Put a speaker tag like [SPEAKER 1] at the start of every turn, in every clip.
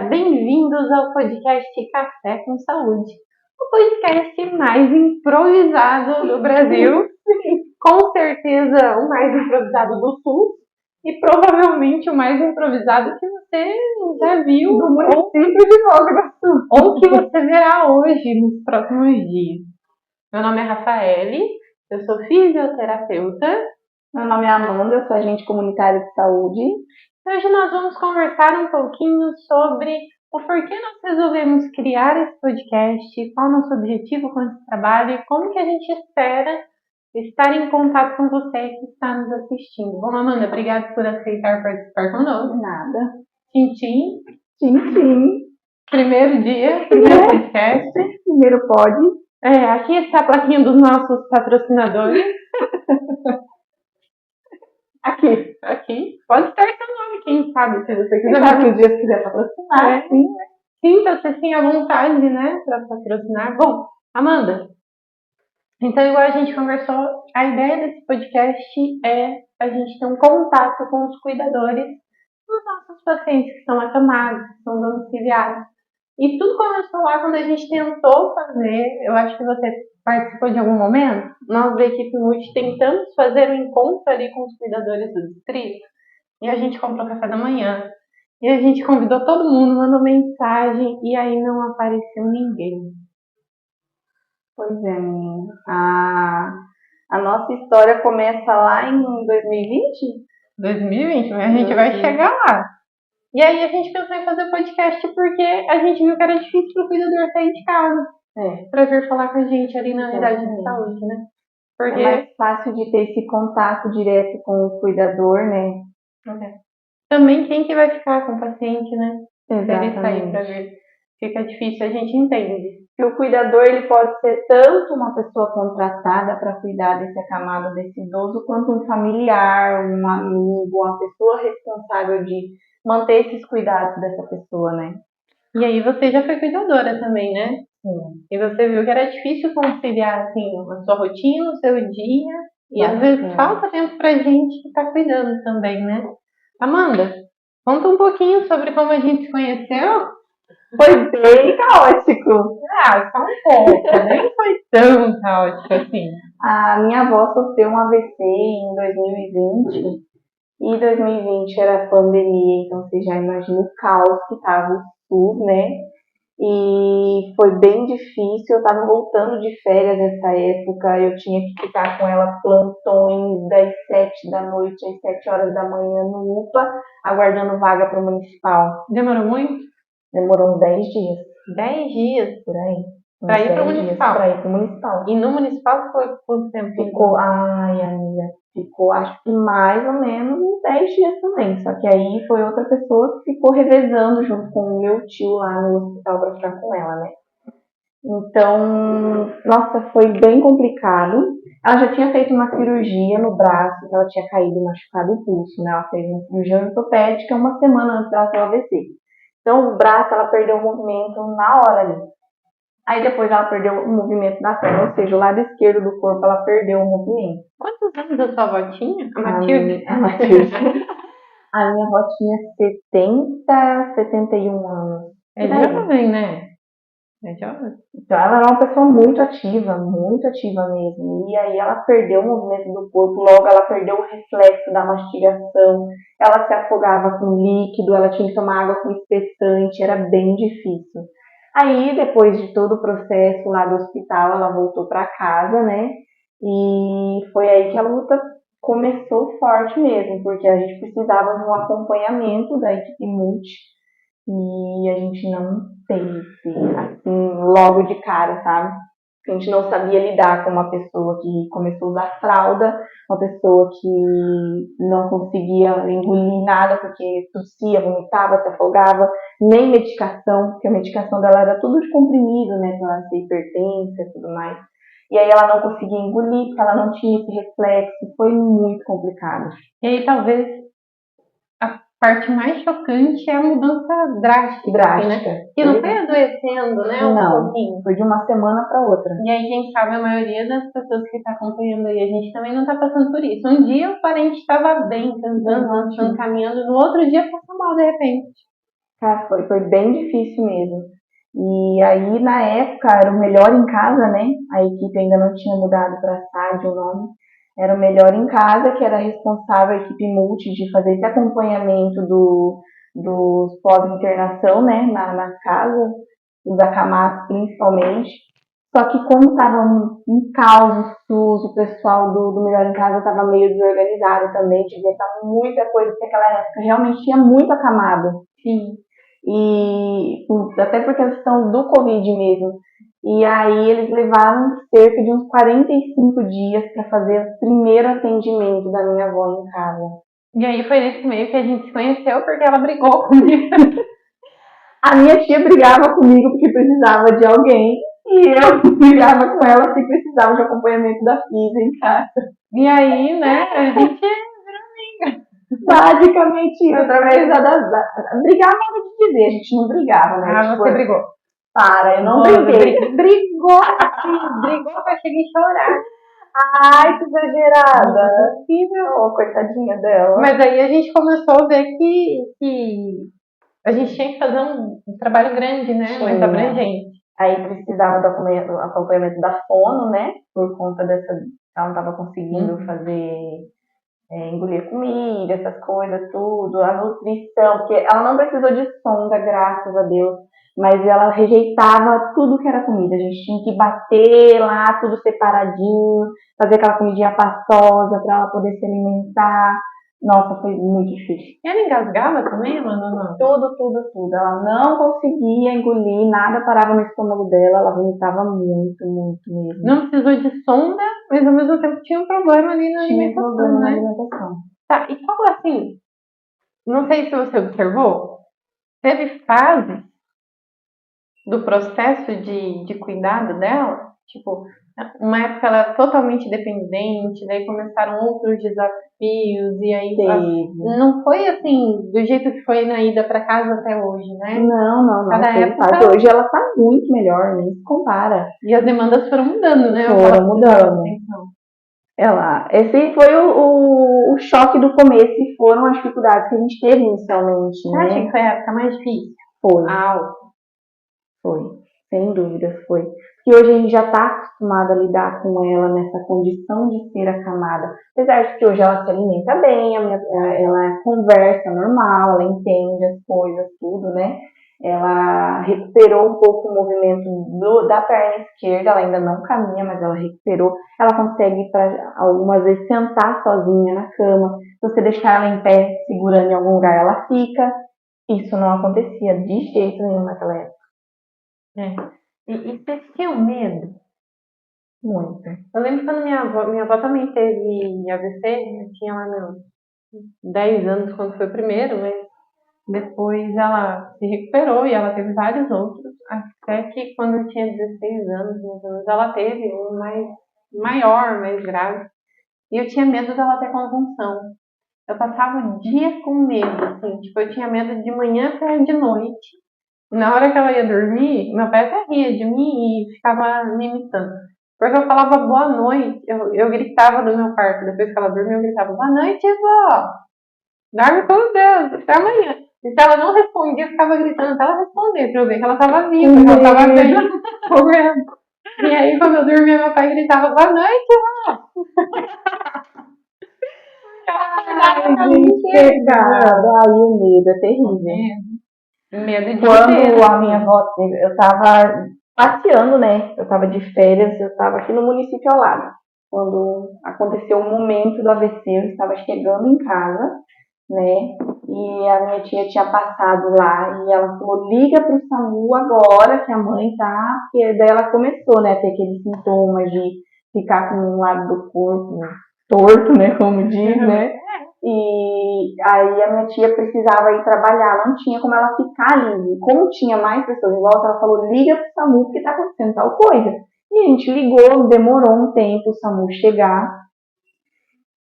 [SPEAKER 1] Bem-vindos ao podcast Café com Saúde, o podcast mais improvisado do Brasil, com certeza o mais improvisado do Sul e provavelmente o mais improvisado que você já viu
[SPEAKER 2] do município de Nova Iguaçu,
[SPEAKER 1] ou que você verá hoje nos próximos dias. Meu nome é Rafaele, eu sou fisioterapeuta.
[SPEAKER 2] Meu nome é Amanda, eu sou agente comunitário de saúde.
[SPEAKER 1] Hoje nós vamos conversar um pouquinho sobre o porquê nós resolvemos criar esse podcast, qual é o nosso objetivo com esse trabalho e como que a gente espera estar em contato com você que está nos assistindo. Bom, Amanda, obrigada por aceitar participar conosco.
[SPEAKER 2] Nada.
[SPEAKER 1] Tchim,
[SPEAKER 2] Tchim.
[SPEAKER 1] Primeiro dia, primeiro podcast.
[SPEAKER 2] Primeiro pod.
[SPEAKER 1] Aqui está a plaquinha dos nossos patrocinadores. Aqui. Pode estar seu nome, quem sabe, se você quiser.
[SPEAKER 2] Sabe que o dia quiser patrocinar.
[SPEAKER 1] Sim. Sinta-se sim à vontade, né, para patrocinar. Bom, Amanda, então igual a gente conversou, a ideia desse podcast é a gente ter um contato com os cuidadores dos nossos pacientes que estão acamados, que estão domiciliados. E tudo começou lá quando a gente tentou fazer, eu acho que você participou de algum momento, nós da equipe Multi tentamos fazer um encontro ali com os cuidadores do distrito, e a gente comprou café da manhã, e a gente convidou todo mundo, mandou mensagem, e aí não apareceu ninguém.
[SPEAKER 2] Pois é, menina. A nossa história começa lá em 2020?
[SPEAKER 1] 2020, mas a gente vai chegar lá. E aí a gente pensou em fazer podcast porque a gente viu que era difícil para o cuidador sair de casa. Para vir falar com a gente ali na unidade de saúde, né? Porque
[SPEAKER 2] é mais fácil de ter esse contato direto com o cuidador, né?
[SPEAKER 1] Também quem que vai ficar com o paciente, né?
[SPEAKER 2] Exatamente.
[SPEAKER 1] Ele sair para ver. Fica difícil, a gente entende.
[SPEAKER 2] E o cuidador, ele pode ser tanto uma pessoa contratada para cuidar desse acamado, desse idoso, quanto um familiar, um amigo, uma pessoa responsável de manter esses cuidados dessa pessoa, né?
[SPEAKER 1] E aí você já foi cuidadora também, né?
[SPEAKER 2] Sim.
[SPEAKER 1] E você viu que era difícil conciliar, assim, a sua rotina, o seu dia. E às vezes falta tempo pra gente que tá cuidando também, né? Amanda, conta um pouquinho sobre como a gente se conheceu.
[SPEAKER 2] Foi bem caótico.
[SPEAKER 1] Só um pouco. Nem foi tão caótico assim.
[SPEAKER 2] A minha avó sofreu um AVC em 2020. E 2020 era pandemia, então você já imagina o caos que estava o SUS, né? E foi bem difícil, eu estava voltando de férias nessa época, eu tinha que ficar com ela plantões das 7 da noite às 7 horas da manhã no UPA, aguardando vaga para o municipal.
[SPEAKER 1] Demorou muito?
[SPEAKER 2] Demorou uns 10 dias.
[SPEAKER 1] 10 dias?
[SPEAKER 2] Por aí.
[SPEAKER 1] Para ir para o municipal?
[SPEAKER 2] Para ir para o municipal.
[SPEAKER 1] E no municipal foi quanto tempo?
[SPEAKER 2] Ficou acho que mais ou menos uns 10 dias também. Só que aí foi outra pessoa que ficou revezando junto com o meu tio lá no hospital para ficar com ela, né? Então, nossa, foi bem complicado. Ela já tinha feito uma cirurgia no braço, que ela tinha caído e machucado o pulso, né? Ela fez uma cirurgia ortopédica uma semana antes dela ter o AVC. Então, o braço, ela perdeu o movimento na hora ali. Aí depois ela perdeu o movimento da perna, ou seja, o lado esquerdo do corpo ela perdeu o movimento.
[SPEAKER 1] Quantos anos a sua avó tinha?
[SPEAKER 2] A Matilde. A minha avó tinha 71 anos.
[SPEAKER 1] É jovem, né? É jovem.
[SPEAKER 2] Então ela era uma pessoa muito ativa mesmo. E aí ela perdeu o movimento do corpo, logo ela perdeu o reflexo da mastigação, ela se afogava com líquido, ela tinha que tomar água com espessante, era bem difícil. Aí, depois de todo o processo lá do hospital, ela voltou para casa, né? E foi aí que a luta começou forte mesmo, porque a gente precisava de um acompanhamento da equipe multi e a gente não teve, assim, logo de cara, sabe? A gente não sabia lidar com uma pessoa que começou a usar fralda, uma pessoa que não conseguia engolir nada porque tossia, vomitava, se afogava, nem medicação, porque a medicação dela era tudo de comprimido, né, pra ela ser hipertensa e tudo mais. E aí ela não conseguia engolir porque ela não tinha esse reflexo, foi muito complicado.
[SPEAKER 1] E aí talvez a parte mais chocante é a mudança drástica.
[SPEAKER 2] Drástica.
[SPEAKER 1] Assim, né? Que não foi adoecendo, né?
[SPEAKER 2] Não,
[SPEAKER 1] pouquinho.
[SPEAKER 2] foi de uma semana para outra.
[SPEAKER 1] E aí, quem sabe, a maioria das pessoas que está acompanhando aí, a gente também não está passando por isso. Um dia o parente estava bem, cantando, dançando, caminhando, no outro dia passou mal de repente.
[SPEAKER 2] Cara, foi bem difícil mesmo. E aí, na época, era o Melhor em Casa, né? A equipe ainda não tinha mudado para SAD o nome. Era o Melhor em Casa, que era responsável, a equipe multi, de fazer esse acompanhamento dos pós-internação, né? Na casa, os acamados principalmente. Só que como estava um caos o SUS, o pessoal do Melhor em Casa estava meio desorganizado também, devia estar muita coisa, porque naquela época realmente tinha muito acamado.
[SPEAKER 1] Sim.
[SPEAKER 2] E até por questão do Covid mesmo. E aí eles levaram cerca de uns 45 dias para fazer o primeiro atendimento da minha avó em casa.
[SPEAKER 1] E aí foi nesse meio que a gente se conheceu, porque ela brigou comigo.
[SPEAKER 2] A minha tia brigava comigo porque precisava de alguém, e eu brigava com ela porque precisava de acompanhamento da filha em casa.
[SPEAKER 1] E aí, né, a gente virou amiga.
[SPEAKER 2] Basicamente, através brigar não de dizer, a gente não brigava, né?
[SPEAKER 1] Ah, você brigou.
[SPEAKER 2] Para, eu não briguei.
[SPEAKER 1] Brigou, sim, brigou que eu cheguei a chorar.
[SPEAKER 2] Ai, que exagerada.
[SPEAKER 1] Possível.
[SPEAKER 2] Oh, coitadinha dela.
[SPEAKER 1] Mas aí a gente começou a ver que a gente tinha que fazer um trabalho grande, né? Mais abrangente.
[SPEAKER 2] Aí precisava do acompanhamento da fono, né? Por conta dessa. Ela não estava conseguindo fazer. Engolir comida, essas coisas, tudo, a nutrição, porque ela não precisou de sonda, graças a Deus, mas ela rejeitava tudo que era comida. A gente tinha que bater lá, tudo separadinho, fazer aquela comidinha pastosa para ela poder se alimentar. Nossa, foi muito difícil.
[SPEAKER 1] E ela engasgava também, mano? Não?
[SPEAKER 2] Tudo. Ela não conseguia engolir, nada parava no estômago dela, ela vomitava muito mesmo.
[SPEAKER 1] Não precisou de sonda, mas ao mesmo tempo tinha um problema ali na alimentação,
[SPEAKER 2] problema
[SPEAKER 1] né?
[SPEAKER 2] na alimentação.
[SPEAKER 1] Tá, e qual assim? Não sei se você observou, teve fases do processo de cuidado dela, tipo, uma época ela era totalmente dependente, daí começaram outros desafios, e aí não foi assim, do jeito que foi na ida para casa até hoje, né?
[SPEAKER 2] Não.
[SPEAKER 1] Cada época...
[SPEAKER 2] Hoje ela tá muito melhor, nem se compara.
[SPEAKER 1] E as demandas foram mudando, né?
[SPEAKER 2] Foram mudando. Esse foi o choque do começo e foram as dificuldades que a gente teve inicialmente.
[SPEAKER 1] Você acha que foi a época mais difícil?
[SPEAKER 2] Foi. Sem dúvidas foi. Porque hoje a gente já está acostumado a lidar com ela nessa condição de ser acamada. Apesar de que hoje ela se alimenta bem, ela conversa normal, ela entende as coisas, tudo, né? Ela recuperou um pouco o movimento da perna esquerda, ela ainda não caminha, mas ela recuperou. Ela consegue, algumas vezes, sentar sozinha na cama. Se você deixar ela em pé, segurando em algum lugar, ela fica. Isso não acontecia de jeito nenhum naquela época.
[SPEAKER 1] E vocês tinham medo?
[SPEAKER 2] Muito.
[SPEAKER 1] Eu lembro quando minha avó também teve AVC, eu tinha lá meus 10 anos quando foi o primeiro, mas depois ela se recuperou e ela teve vários outros, até que quando eu tinha 16 anos, ela teve um maior, mais grave, e eu tinha medo dela ter convulsão. Eu passava o dia com medo, assim, tipo, eu tinha medo de manhã até de noite. Na hora que ela ia dormir, meu pai até ria de mim e ficava me imitando. Porque eu falava boa noite, eu gritava do meu quarto, depois que ela dormiu, eu gritava, boa noite, vó! Dorme com Deus, até amanhã. E se ela não respondia, eu ficava gritando até ela responder, pra eu ver que ela tava viva, que ela tava bem, correndo. E aí, quando eu dormia, meu pai gritava, boa noite,
[SPEAKER 2] Ai, gente, pecado. Ai, o medo é terrível.
[SPEAKER 1] Medo de
[SPEAKER 2] Quando a minha avó, eu tava passeando, né? Eu tava de férias, eu tava aqui no município ao lado. Quando aconteceu o momento do AVC, eu estava chegando em casa, né? E a minha tia tinha passado lá e ela falou, liga pro SAMU agora que a mãe tá. E daí ela começou, né, a ter aqueles sintomas de ficar com um lado do corpo torto, né, como diz, né? E aí a minha tia precisava ir trabalhar, não tinha como ela ficar ali. E como tinha mais pessoas em volta, ela falou, liga pro SAMU porque tá acontecendo tal coisa. E a gente ligou, demorou um tempo o SAMU chegar.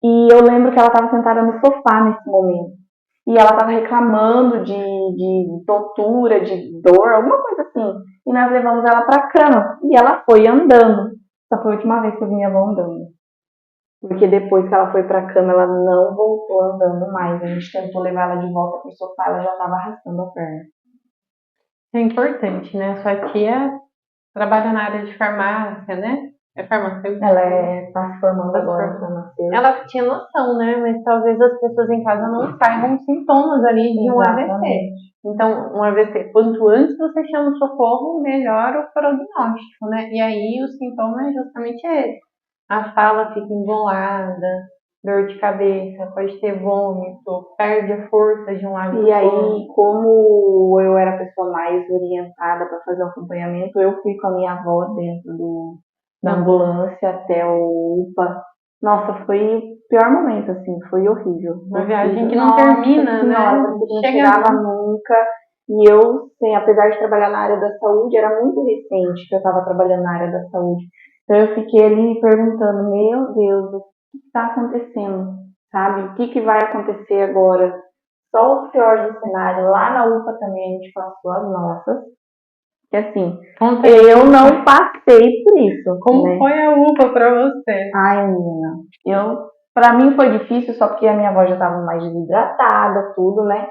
[SPEAKER 2] E eu lembro que ela estava sentada no sofá nesse momento. E ela estava reclamando de tontura, de dor, alguma coisa assim. E nós levamos ela para a cama. E ela foi andando. Essa foi a última vez que eu vi minha avó andando. Porque depois que ela foi para a cama, ela não voltou andando mais. A gente tentou levar ela de volta pro sofá, ela já estava arrastando a perna.
[SPEAKER 1] É importante, né? Sua tia trabalha na área de farmácia, né? É farmacêutica.
[SPEAKER 2] Ela está se formando
[SPEAKER 1] Tá se
[SPEAKER 2] agora
[SPEAKER 1] formando.
[SPEAKER 2] na farmacêutica.
[SPEAKER 1] Ela tinha noção, né? Mas talvez as pessoas em casa não saibam os sintomas ali de um AVC.
[SPEAKER 2] Exatamente.
[SPEAKER 1] Então, um AVC, quanto antes você chama o socorro, melhor o prognóstico, né? E aí o sintoma é justamente esse. A fala fica embolada, dor de cabeça, pode ter vômito, perde a força de um lado
[SPEAKER 2] E
[SPEAKER 1] pro
[SPEAKER 2] aí,
[SPEAKER 1] outro.
[SPEAKER 2] como eu era a pessoa mais orientada para fazer o acompanhamento, eu fui com a minha avó dentro da ambulância até o UPA. Nossa, foi o pior momento, assim, foi horrível.
[SPEAKER 1] Uma viagem que não
[SPEAKER 2] Nossa
[SPEAKER 1] termina,
[SPEAKER 2] senhora,
[SPEAKER 1] né?
[SPEAKER 2] parecia que não
[SPEAKER 1] Chega
[SPEAKER 2] chegava nunca. E eu, assim, apesar de trabalhar na área da saúde, era muito recente que eu estava trabalhando na área da saúde. Então eu fiquei ali me perguntando, meu Deus, o que está acontecendo? Sabe? O que vai acontecer agora? Só os piores do cenário. Lá na UPA também a gente passou as nossas. Que assim,
[SPEAKER 1] Conta
[SPEAKER 2] eu não passei por isso.
[SPEAKER 1] como
[SPEAKER 2] né?
[SPEAKER 1] foi a UPA pra você?
[SPEAKER 2] Ai, menina, pra mim foi difícil só porque a minha avó já estava mais desidratada, tudo, né?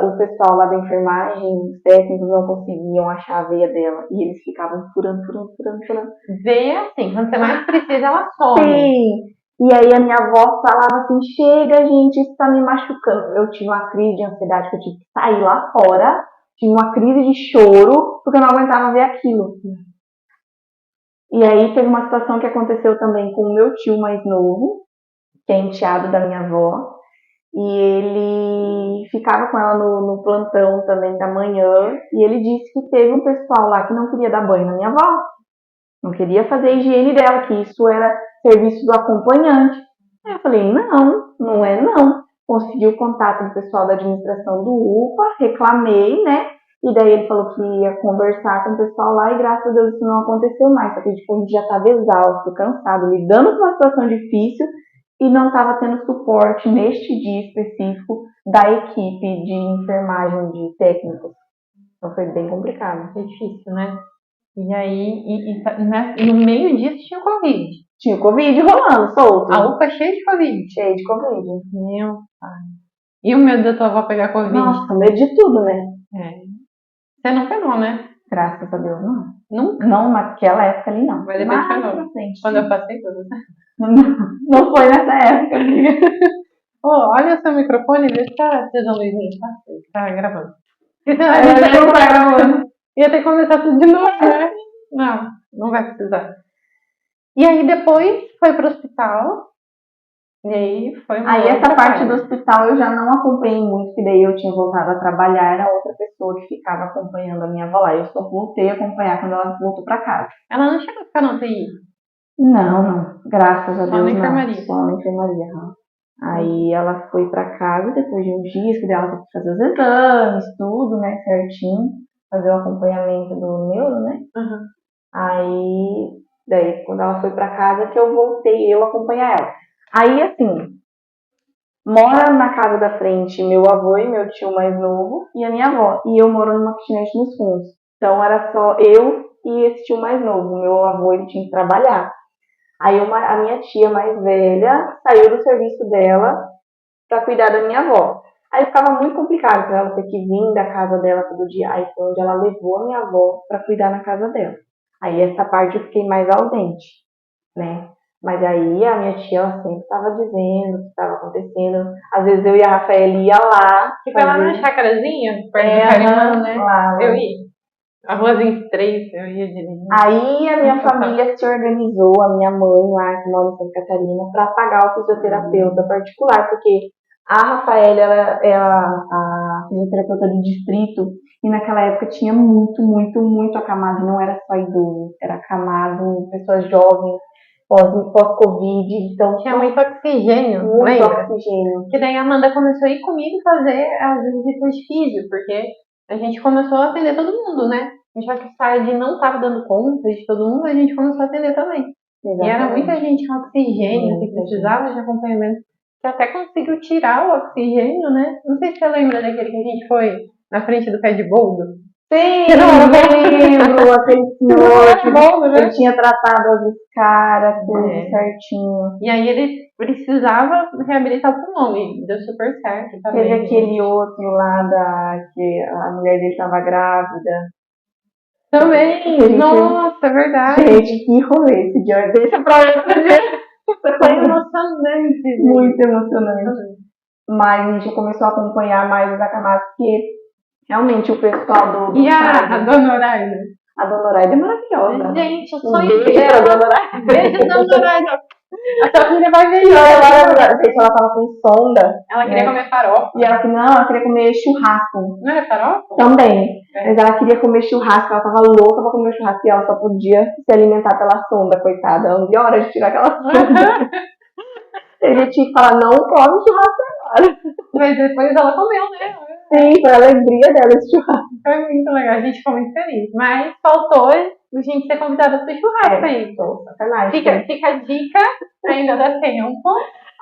[SPEAKER 2] O pessoal lá da enfermagem, os técnicos não conseguiam achar a veia dela. E eles ficavam furando.
[SPEAKER 1] Veia assim, quando você mais precisa, ela some.
[SPEAKER 2] Sim. E aí a minha avó falava assim, chega gente, isso tá me machucando. Eu tive uma crise de ansiedade que eu tive que sair lá fora. Tive uma crise de choro, porque eu não aguentava ver aquilo. E aí teve uma situação que aconteceu também com o meu tio mais novo, que é enteado da minha avó. E ele ficava com ela no plantão também da manhã. E ele disse que teve um pessoal lá que não queria dar banho na minha avó. Não queria fazer a higiene dela, que isso era serviço do acompanhante. Aí eu falei, não é não. Consegui o contato do pessoal da administração do UPA, reclamei, né? E daí ele falou que ia conversar com o pessoal lá e graças a Deus isso não aconteceu mais. Só que tipo, a gente já estava exausto, cansado, lidando com uma situação difícil e não estava tendo suporte neste dia específico da equipe de enfermagem, de técnicos. Então foi bem complicado.
[SPEAKER 1] É difícil, né? E aí, no meio disso tinha Covid.
[SPEAKER 2] Tinha Covid rolando, solto.
[SPEAKER 1] A UPA cheia de Covid.
[SPEAKER 2] Cheia de Covid.
[SPEAKER 1] Meu pai. E o medo da tua avó pegar Covid?
[SPEAKER 2] Nossa, medo de tudo, né?
[SPEAKER 1] É. Você não pegou, né?
[SPEAKER 2] Graças a Deus, não.
[SPEAKER 1] Nunca?
[SPEAKER 2] Não naquela época ali, não.
[SPEAKER 1] Mas depois pegou.
[SPEAKER 2] pra frente.
[SPEAKER 1] Quando eu passei por você.
[SPEAKER 2] Não foi nessa época, amiga.
[SPEAKER 1] Olha o seu microfone, vê se tá precisando de mim. Tá gravando.
[SPEAKER 2] Não tá gravando.
[SPEAKER 1] Ia ter que começar tudo de novo, né? Não vai precisar. E aí depois foi pro hospital. E aí foi uma
[SPEAKER 2] Aí essa
[SPEAKER 1] outra
[SPEAKER 2] parte do hospital eu já não acompanhei muito, que daí eu tinha voltado a trabalhar, era outra pessoa que ficava acompanhando a minha avó lá. Eu só voltei a acompanhar quando ela voltou pra casa.
[SPEAKER 1] Ela não chegou a ficar na UTI?
[SPEAKER 2] Não. Graças a
[SPEAKER 1] Só
[SPEAKER 2] Deus,
[SPEAKER 1] na enfermaria.
[SPEAKER 2] não. Só na enfermaria. Aí ela foi pra casa depois de uns dias, que ela teve que fazer os exames, tudo, né, certinho. Fazer o acompanhamento do neuro, né?
[SPEAKER 1] Uhum.
[SPEAKER 2] Aí, daí, quando ela foi pra casa, que eu voltei eu acompanhar ela. Aí, assim, mora na casa da frente meu avô e meu tio mais novo e a minha avó. E eu moro numa kitnet nos fundos. Então, era só eu e esse tio mais novo. Meu avô, ele tinha que trabalhar. Aí, a minha tia mais velha saiu do serviço dela pra cuidar da minha avó. Aí ficava muito complicado para ela ter que vir da casa dela todo dia. Aí foi onde ela levou a minha avó para cuidar na casa dela. Aí essa parte eu fiquei mais ausente, né? Mas aí a minha tia ela sempre estava dizendo o que estava acontecendo. Às vezes eu e a Rafaela ia lá.
[SPEAKER 1] Fica lá na chacrazinha, perto do Carimão, né? Eu ia. A ruazinha estreita, eu ia dirigindo.
[SPEAKER 2] Aí a minha família se organizou, a minha mãe lá, que mora em Santa Catarina, para pagar o fisioterapeuta particular, porque a Rafaela é a fisioterapeuta do distrito, e naquela época tinha muito acamado, não era só idoso, era acamado, pessoas jovens, pós-Covid, então
[SPEAKER 1] tinha muito oxigênio,
[SPEAKER 2] muito
[SPEAKER 1] lembra?
[SPEAKER 2] oxigênio.
[SPEAKER 1] Que daí a Amanda começou a ir comigo fazer as visitas de físio, porque a gente começou a atender todo mundo, né? Já que o SAD não estava dando conta de todo mundo, a gente começou a atender também. Exatamente. E era muita gente com oxigênio, que precisava de acompanhamento, que até conseguiu tirar o oxigênio, né? Não sei se você lembra daquele que a gente foi na frente do pé de boldo.
[SPEAKER 2] Sim, lembro, aquele senhor que ele tinha tratado as escaras, tudo certinho.
[SPEAKER 1] E aí ele precisava reabilitar o pulmão e deu super certo também.
[SPEAKER 2] Teve aquele outro lá que a mulher dele estava grávida.
[SPEAKER 1] Também, nossa, é verdade.
[SPEAKER 2] Gente, que rolê esse dia. Deixa pra outro dia.
[SPEAKER 1] Foi emocionante.
[SPEAKER 2] Muito emocionante. Mas a gente começou a acompanhar mais os acamados, porque realmente o pessoal do
[SPEAKER 1] E a Dona Horaida?
[SPEAKER 2] A Dona Horaida é maravilhosa.
[SPEAKER 1] Gente, eu sou
[SPEAKER 2] beijo pra Dona Horaida.
[SPEAKER 1] Beijo, Dona Horaida. A sua filha vai ver
[SPEAKER 2] isso. Ela tava com sonda.
[SPEAKER 1] Ela queria comer farofa.
[SPEAKER 2] E ela queria comer churrasco.
[SPEAKER 1] Não era farofa?
[SPEAKER 2] Também. Mas ela queria comer churrasco, ela tava louca pra comer churrasco e ela só podia se alimentar pela sonda, coitada. Não deu hora de tirar aquela sonda. Ele tinha que falar, não come churrasco agora.
[SPEAKER 1] Mas depois ela comeu, né?
[SPEAKER 2] Sim, foi a alegria dela esse churrasco.
[SPEAKER 1] Foi muito legal, a gente ficou muito feliz. Mas faltou a gente ser convidada para o churrasco aí. Fica a dica, ainda dá tempo.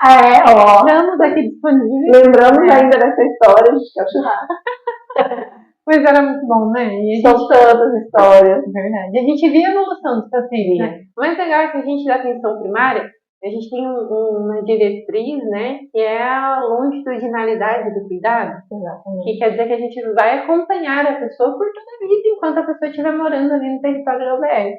[SPEAKER 2] Estamos
[SPEAKER 1] aqui disponíveis.
[SPEAKER 2] Lembramos ainda dessa história de que é o churrasco.
[SPEAKER 1] Mas era muito bom, né?
[SPEAKER 2] São tantas histórias.
[SPEAKER 1] Verdade. A gente via a evolução dos pacientes, né? O mais legal é que a gente da atenção primária, a gente tem uma diretriz, né, que é a longitudinalidade do cuidado. Exatamente. Que quer dizer que a gente vai acompanhar a pessoa por toda a vida enquanto a pessoa estiver morando ali no território da UBS.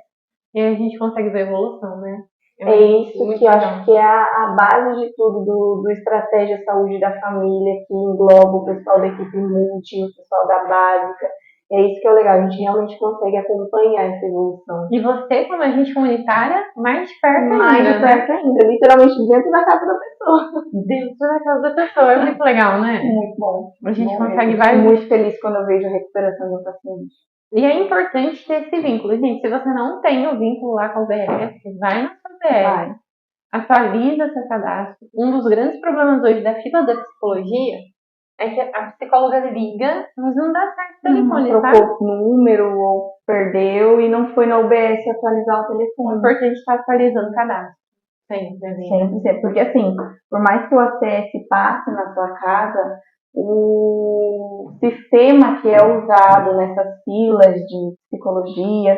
[SPEAKER 1] E aí a gente consegue ver a evolução, né?
[SPEAKER 2] É isso que eu acho que é a base de tudo do Estratégia Saúde da Família, que engloba o pessoal da equipe multi, o pessoal da básica. É isso que é legal, a gente realmente consegue acompanhar essa evolução.
[SPEAKER 1] E você, como agente comunitária, mais de perto ainda.
[SPEAKER 2] Mais de perto ainda, literalmente dentro da casa da pessoa.
[SPEAKER 1] Dentro da casa da pessoa, é muito legal, né?
[SPEAKER 2] Muito bom.
[SPEAKER 1] A gente consegue
[SPEAKER 2] vários. Fico muito feliz quando eu vejo a recuperação do paciente.
[SPEAKER 1] E é importante ter esse vínculo, gente. Se você não tem o vínculo lá com o BS, vai na sua BS. Atualiza seu cadastro. Um dos grandes problemas hoje da fila da psicologia é que a psicóloga liga, mas não dá certo o telefone,
[SPEAKER 2] trocou o número ou perdeu e não foi na UBS atualizar o telefone.
[SPEAKER 1] É importante estar atualizando o cadastro. Sempre.
[SPEAKER 2] Porque assim, por mais que o ACS passe na sua casa, o sistema que é usado nessas filas de psicologia,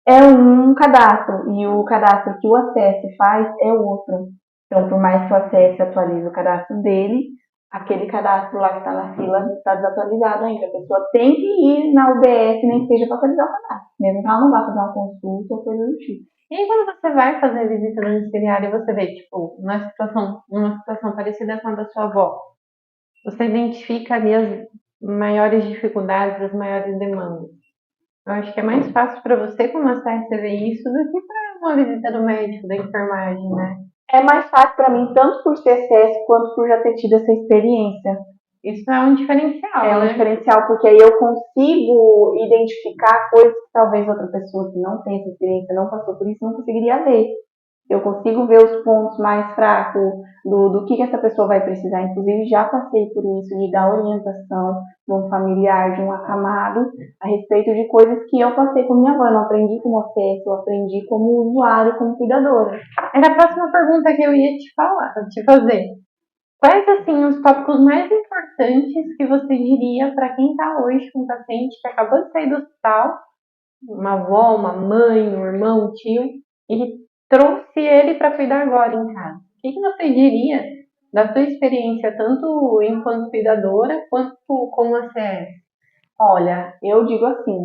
[SPEAKER 2] é um cadastro, e o cadastro que o ACS faz é outro. Então, por mais que o ACS atualize o cadastro dele, aquele cadastro lá que está na fila está desatualizado ainda. A pessoa tem que ir na UBS, nem seja para atualizar o cadastro, mesmo que ela não vá fazer uma consulta ou coisa do tipo.
[SPEAKER 1] E aí, quando você vai fazer a visita domiciliar e você vê, tipo, numa situação parecida com a da sua avó, você identifica ali as maiores dificuldades, as maiores demandas. Eu acho que é mais fácil para você, como ACS, ver isso do que para uma visita do médico, da enfermagem, né?
[SPEAKER 2] É mais fácil para mim, tanto por ser ACS quanto por já ter tido essa experiência.
[SPEAKER 1] Isso é um diferencial,
[SPEAKER 2] né? Um diferencial, porque aí eu consigo identificar coisas que talvez outra pessoa que não tem essa experiência, não passou por isso, não conseguiria ver. Eu consigo ver os pontos mais fracos do que essa pessoa vai precisar. Inclusive, já passei por isso, de dar orientação de um familiar, de um acamado, a respeito de coisas que eu passei com minha avó. Eu não aprendi como ACS, eu aprendi como usuário, como cuidadora.
[SPEAKER 1] Era a próxima pergunta que eu ia te fazer. Quais, assim, os tópicos mais importantes que você diria para quem está hoje com um paciente que acabou de sair do hospital, uma avó, uma mãe, um irmão, um tio, e trouxe ele para cuidar agora em casa? O que você diria da tua experiência, tanto enquanto cuidadora, quanto como ACS?
[SPEAKER 2] Olha, eu digo assim,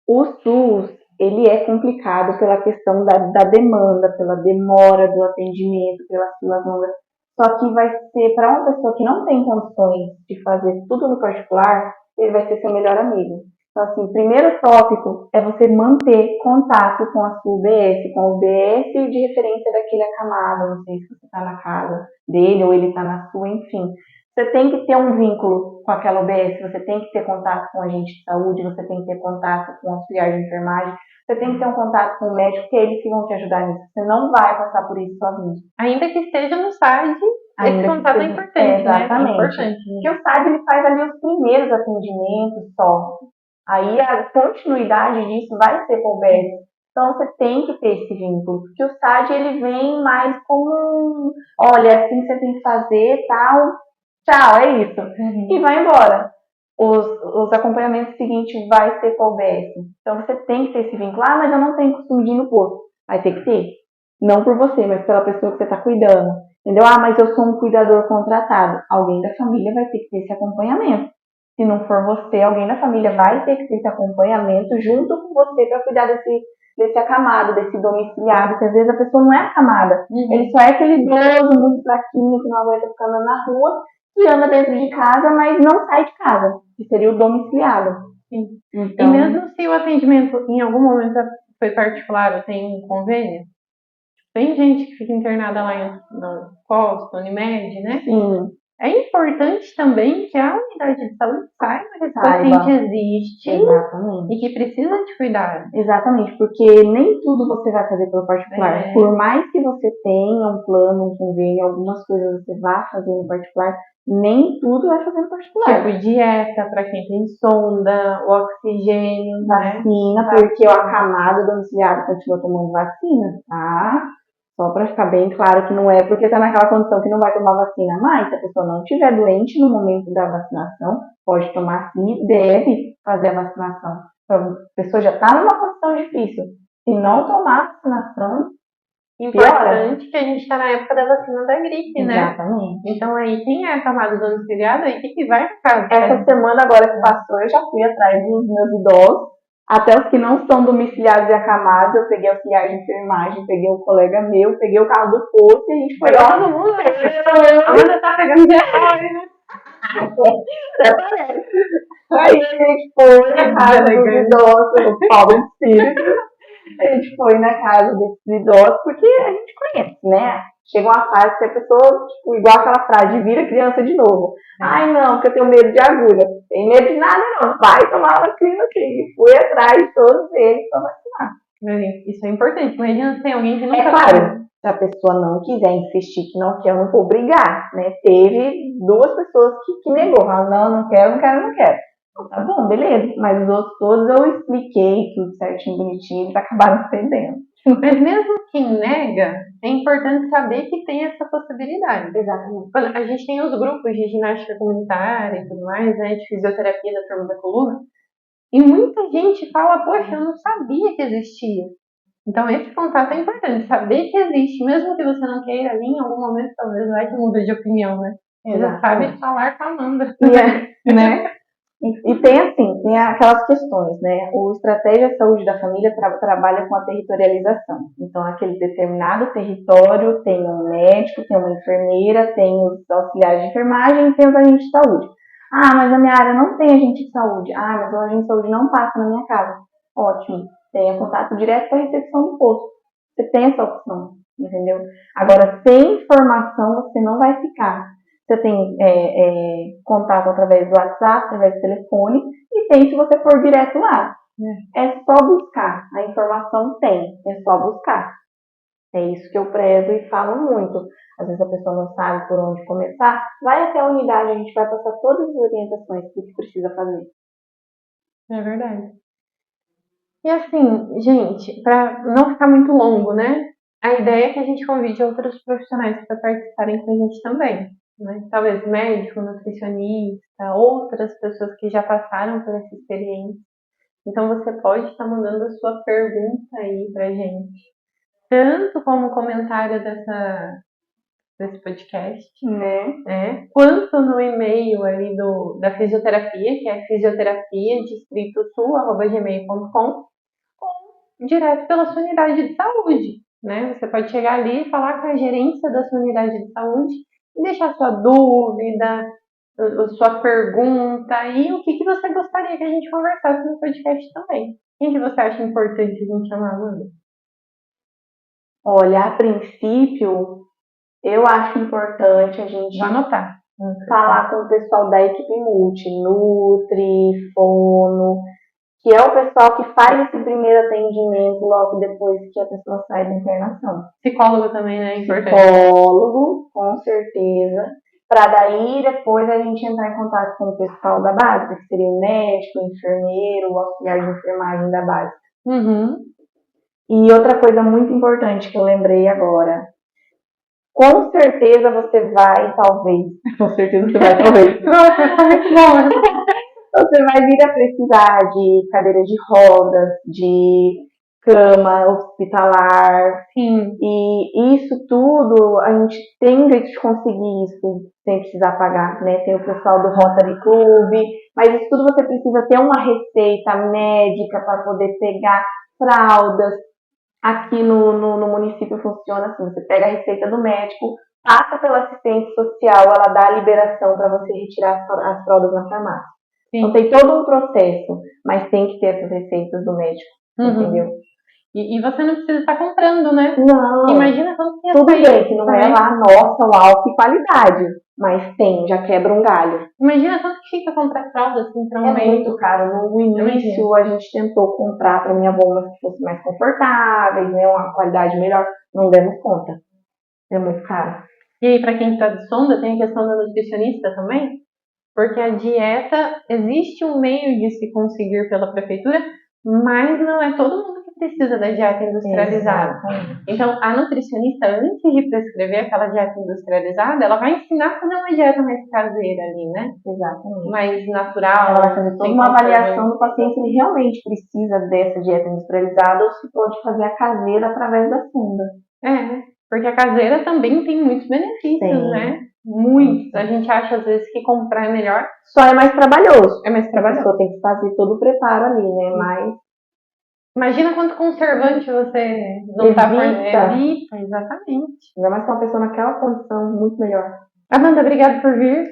[SPEAKER 2] o SUS, ele é complicado pela questão da demanda, pela demora do atendimento, pelas filas longas. Só que vai ser, para uma pessoa que não tem condições de fazer tudo no particular, ele vai ser seu melhor amigo. Então, assim, o primeiro tópico é você manter contato com a sua UBS, com o UBS de referência daquele acamado, não sei se você está na casa dele ou ele está na sua, enfim. Você tem que ter um vínculo com aquela UBS, você tem que ter contato com o agente de saúde, você tem que ter contato com o auxiliar de enfermagem, você tem que ter um contato com o médico, que é eles que vão te ajudar nisso. Você não vai passar por isso sozinho.
[SPEAKER 1] Ainda que esteja no SAD, esse contato é importante,
[SPEAKER 2] exatamente.
[SPEAKER 1] Né? É importante.
[SPEAKER 2] Porque o SAD ele faz ali os primeiros atendimentos só. Aí a continuidade disso vai ser com o UBS. Então você tem que ter esse vínculo, porque o SAD ele vem mais como, olha, assim você tem que fazer, tal, tchau, é isso. E vai embora. Os acompanhamentos seguintes vai ser com o UBS. Então você tem que ter esse vínculo. Ah, mas eu não tenho costume de ir no posto. Vai ter que ter. Não por você, mas pela pessoa que você está cuidando. Entendeu? Ah, mas eu sou um cuidador contratado. Alguém da família vai ter que ter esse acompanhamento. Se não for você, alguém da família vai ter que ter esse acompanhamento junto com você para cuidar desse acamado, desse domiciliado, que às vezes a pessoa não é acamada. Ele só é aquele idoso muito fraquinho que não aguenta ficar andando na rua, que anda dentro de casa, mas não sai de casa, que seria o domiciliado.
[SPEAKER 1] Sim. Então, e mesmo se o atendimento em algum momento foi particular ou tem um convênio, tem gente que fica internada lá no Costa, Unimed, né?
[SPEAKER 2] Sim.
[SPEAKER 1] É importante também que a unidade de saúde saiba que esse paciente existe.
[SPEAKER 2] Exatamente.
[SPEAKER 1] E que precisa de cuidado.
[SPEAKER 2] Exatamente, porque nem tudo você vai fazer pelo particular. Por mais que você tenha um plano, um convênio, algumas coisas você vá fazer no particular, nem tudo vai fazer no particular.
[SPEAKER 1] Tipo dieta para quem tem sonda, o oxigênio,
[SPEAKER 2] vacina, né? Porque o acamado domiciliado continua tomando vacina, tá? Só para ficar bem claro que não é porque está naquela condição que não vai tomar vacina mais. Se a pessoa não estiver doente no momento da vacinação, pode tomar sim e deve fazer a vacinação. Então, a pessoa já está numa condição difícil. Se não tomar a vacinação,
[SPEAKER 1] importante que a gente está na época da vacina da gripe, né?
[SPEAKER 2] Exatamente.
[SPEAKER 1] Então aí quem é acamado domiciliado, aí que vai para casa.
[SPEAKER 2] Essa semana agora que passou, eu já fui atrás dos meus idosos. Até os que não são domiciliados e acamados, eu peguei auxiliar de enfermagem, peguei um colega meu, peguei o carro do posto e a gente foi lá.
[SPEAKER 1] Todo mundo. A Amanda tá pegando geral, né?
[SPEAKER 2] Até parece. Aí a gente foi na casa dos idosos, o Paulo Espírito. A gente foi na casa desses idosos, porque a gente conhece, né? Chega uma fase que a pessoa, tipo, igual aquela frase, vira criança de novo. Ai, não, porque eu tenho medo de agulha. Tem medo de nada, não. Vai tomar a vacina aqui. E fui atrás de todos eles para vacinar.
[SPEAKER 1] Isso é importante. Imagina se tem alguém que não
[SPEAKER 2] claro, se a pessoa não quiser insistir, que não quer, eu não vou obrigar, né? Teve 2 pessoas que negou. Falaram, não quero. Tá bom, beleza. Mas os outros todos eu expliquei tudo certinho, bonitinho, eles acabaram cedendo.
[SPEAKER 1] Mas mesmo quem nega, é importante saber que tem essa possibilidade.
[SPEAKER 2] Exatamente.
[SPEAKER 1] A gente tem os grupos de ginástica comunitária e tudo mais, né, de fisioterapia da turma da coluna, e muita gente fala, poxa, eu não sabia que existia. Então esse contato é importante, saber que existe, mesmo que você não queira vir, em algum momento talvez vai que muda de opinião, né? Você sabe falar com a Amanda.
[SPEAKER 2] Né? E tem assim, tem aquelas questões, né? O Estratégia Saúde da Família trabalha com a territorialização. Então, aquele determinado território tem um médico, tem uma enfermeira, tem os auxiliares de enfermagem e tem os agentes de saúde. Ah, mas na minha área não tem agente de saúde. Ah, mas o agente de saúde não passa na minha casa. Ótimo, tenha contato direto com a recepção do posto. Você tem essa opção, entendeu? Agora, sem informação, você não vai ficar. Você tem contato através do WhatsApp, através do telefone, e tem se você for direto lá. É só buscar. A informação tem, é só buscar. É isso que eu prezo e falo muito. Às vezes a pessoa não sabe por onde começar. Vai até a unidade, a gente vai passar todas as orientações do que precisa fazer.
[SPEAKER 1] É verdade. E assim, gente, para não ficar muito longo, né? A ideia é que a gente convide outros profissionais para participarem com a gente também. Né? Talvez médico, nutricionista, outras pessoas que já passaram por essa experiência. Então você pode estar mandando a sua pergunta aí pra gente. Tanto como comentário desse podcast,
[SPEAKER 2] Né?
[SPEAKER 1] né? Quanto no e-mail ali da fisioterapia, que é fisioterapiadistritosul@gmail.com, ou direto pela sua unidade de saúde, né? Você pode chegar ali e falar com a gerência da sua unidade de saúde e deixar sua dúvida, a sua pergunta e o que você gostaria que a gente conversasse no podcast também. Quem que você acha importante a gente chamar, Amanda?
[SPEAKER 2] Olha, a princípio, eu acho importante a gente
[SPEAKER 1] Vou anotar.
[SPEAKER 2] falar com o pessoal da equipe multi, Nutri, Fono, que é o pessoal que faz esse primeiro atendimento logo depois que a pessoa sai da internação.
[SPEAKER 1] Psicólogo também, né? Importante.
[SPEAKER 2] Psicólogo, com certeza. Para daí depois a gente entrar em contato com o pessoal da básica, que seria o médico, o enfermeiro, o auxiliar de enfermagem da básica.
[SPEAKER 1] Uhum.
[SPEAKER 2] E outra coisa muito importante que eu lembrei agora. Com certeza você vai, talvez. Com certeza você vai, talvez. Você vai vir a precisar de cadeira de rodas, de cama hospitalar.
[SPEAKER 1] Sim.
[SPEAKER 2] E isso tudo, a gente tem jeito de conseguir isso sem precisar pagar, né? Tem o pessoal do Rotary Club, mas isso tudo você precisa ter uma receita médica para poder pegar fraldas. Aqui no município funciona assim, você pega a receita do médico, passa pela assistente social, ela dá a liberação para você retirar as fraldas na farmácia.
[SPEAKER 1] Sim.
[SPEAKER 2] Então tem todo um processo, mas tem que ter essas receitas do médico, entendeu?
[SPEAKER 1] E você não precisa estar comprando, né?
[SPEAKER 2] Não.
[SPEAKER 1] Imagina quanto que ia
[SPEAKER 2] Tudo
[SPEAKER 1] sair,
[SPEAKER 2] bem que não
[SPEAKER 1] também.
[SPEAKER 2] é lá, nossa, uau, que qualidade. Mas tem, já quebra um galho.
[SPEAKER 1] Imagina quanto que fica comprar fralda assim para um
[SPEAKER 2] É
[SPEAKER 1] mês.
[SPEAKER 2] muito caro. No início a gente tentou comprar para minha avó umas que fossem mais confortáveis, né? Uma qualidade melhor. Não demos conta. É muito caro.
[SPEAKER 1] E aí, para quem está de sonda, tem a questão da nutricionista também, porque a dieta, existe um meio de se conseguir pela prefeitura, mas não é todo mundo que precisa da dieta industrializada. Então, a nutricionista, antes de prescrever aquela dieta industrializada, ela vai ensinar a fazer uma dieta mais caseira ali, né?
[SPEAKER 2] Exatamente.
[SPEAKER 1] Mais natural.
[SPEAKER 2] Ela vai fazer toda uma avaliação do paciente se ele realmente precisa dessa dieta industrializada ou se pode fazer a caseira através da sonda.
[SPEAKER 1] É, porque a caseira também tem muitos benefícios, né? Muitos. A gente acha às vezes que comprar é melhor.
[SPEAKER 2] Só é mais trabalhoso.
[SPEAKER 1] É mais trabalhoso.
[SPEAKER 2] A pessoa tem que fazer todo o preparo ali, né? Mas
[SPEAKER 1] imagina quanto conservante você não está fornecendo. Evita, exatamente.
[SPEAKER 2] Ainda mais com uma pessoa naquela condição, muito melhor.
[SPEAKER 1] Amanda, obrigada por vir.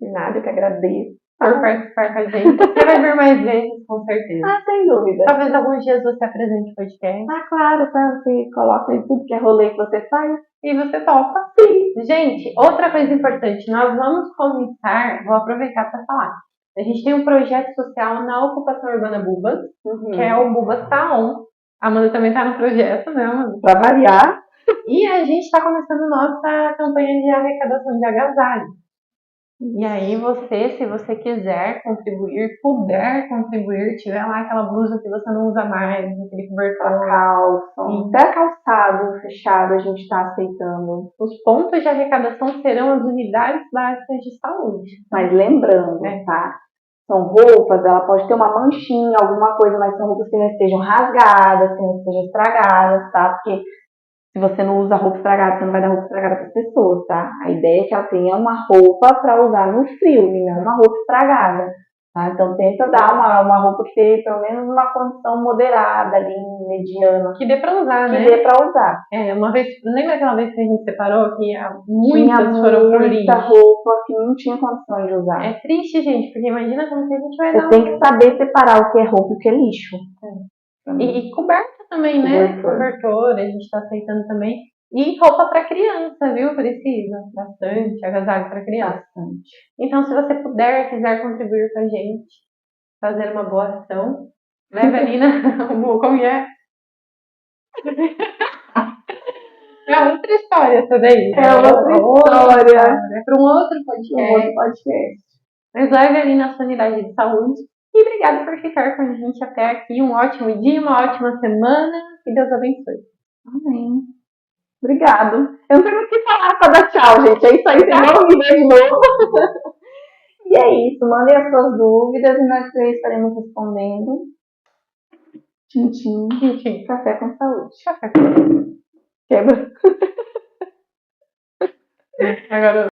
[SPEAKER 2] De nada, eu que agradeço.
[SPEAKER 1] Por participar com a gente. Você vai vir mais vezes, com certeza.
[SPEAKER 2] Ah, sem dúvida.
[SPEAKER 1] Talvez alguns dias você apresente o podcast.
[SPEAKER 2] Ah, claro, tá? Você coloca em tudo que é rolê que você faz.
[SPEAKER 1] E você topa.
[SPEAKER 2] Sim.
[SPEAKER 1] Gente, outra coisa importante, nós vamos começar, vou aproveitar para falar. A gente tem um projeto social na ocupação urbana Bubas, que é o Bubas Tá On. A Amanda também tá no projeto, né, Amanda?
[SPEAKER 2] Pra variar.
[SPEAKER 1] E a gente está começando nossa campanha de arrecadação de agasalho. E aí você, se você quiser contribuir, puder contribuir, tiver lá aquela blusa que você não usa mais, aquele cobertor,
[SPEAKER 2] calça, até calçado fechado a gente está aceitando.
[SPEAKER 1] Os pontos de arrecadação serão as unidades básicas de saúde.
[SPEAKER 2] Mas lembrando, tá? São roupas, ela pode ter uma manchinha, alguma coisa, mas são roupas que não estejam rasgadas, que não estejam estragadas, tá? Porque se você não usa roupa estragada, você não vai dar roupa estragada para as pessoas, tá? A ideia é que ela tenha uma roupa para usar no frio, e não uma roupa estragada, tá? Então tenta dar uma roupa que tenha pelo menos uma condição moderada ali, mediana.
[SPEAKER 1] Que dê para usar, né?
[SPEAKER 2] Que dê para usar.
[SPEAKER 1] É, uma vez, lembra aquela vez que a gente separou que muitas foram pro lixo?
[SPEAKER 2] Muita roupa que não tinha condição de usar.
[SPEAKER 1] É triste, gente, porque imagina como que a gente vai
[SPEAKER 2] dar. Você tem que saber separar o que é roupa e o que é lixo.
[SPEAKER 1] E coberta também, né? Cobertor, a gente tá aceitando também. E roupa para criança, viu? Precisa bastante, agasalho para criança.
[SPEAKER 2] Bastante.
[SPEAKER 1] Então, se você puder, quiser contribuir com a gente, fazer uma boa ação, leve ali na... Como é? É outra história essa daí.
[SPEAKER 2] É outra história.
[SPEAKER 1] É para um outro podcast. Mas leve ali na sua unidade de saúde. E obrigada por ficar com a gente até aqui. Um ótimo dia, uma ótima semana. Que Deus abençoe.
[SPEAKER 2] Amém. Obrigado. Eu não sei mais o que falar para dar tchau, gente. É isso aí, vocês vão me ver de novo. E é isso. Mandem as suas dúvidas e nós estaremos respondendo. Tchim, tchim.
[SPEAKER 1] Tchim, tchim.
[SPEAKER 2] Café com saúde.
[SPEAKER 1] Café com saúde.
[SPEAKER 2] Quebra.
[SPEAKER 1] Agora